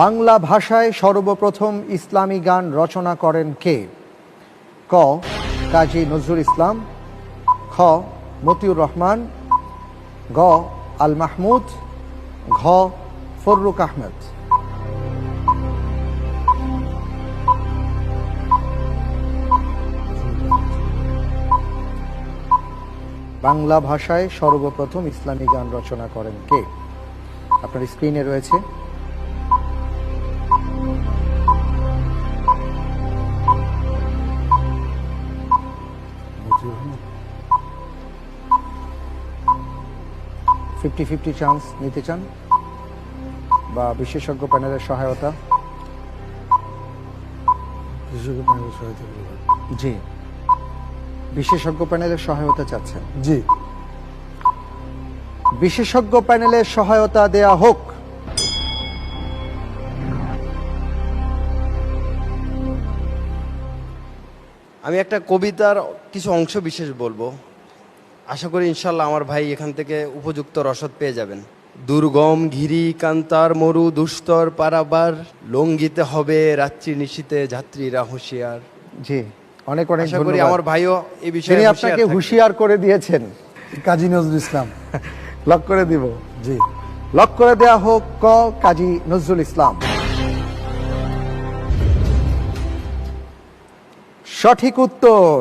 বাংলা ভাষায় সর্বপ্রথম ইসলামী গান রচনা করেন কে? ক কাজী নজরুল ইসলাম, খ মতিউর রহমান, গ আল মাহমুদ, ঘ ফররুক আহমেদ। বাংলা ভাষায় সর্বপ্রথম ইসলামী গান রচনা করেন কে? আপনার স্ক্রিনে রয়েছে ফিফটি 50 চান্স নিতে চান বা বিশেষজ্ঞ প্যানেলের সহায়তা? জি, বিশেষজ্ঞ প্যানেলের সহায়তা চাচ্ছেন? জি। বিশেষজ্ঞ প্যানেলের সহায়তা দেয়া হোক। আমি একটা কবিতার কিছু অংশ বিশেষ বলবো, আশা করি ইনশাল্লাহ আমার ভাই এখান থেকে উপযুক্ত রসদ পেয়ে যাবেন। দুর্গম ঘিরি কান্তার মরু দুস্তর পারাবার, লঙ্ঘিতে হবে রাত্রি নিশীতে যাত্রীরা হুঁশিয়ার। জি, অনেক অনেক আশা করি ধন্যবাদ। আমার ভাইও এই বিষয়ে তিনি আপনাকে হুঁশিয়ার করে দিয়েছেন। কাজী নজরুল ইসলাম। লক করে দিব। জি। লক করে দেয়া হোক ক কাজী নজরুল ইসলাম। সঠিক উত্তর।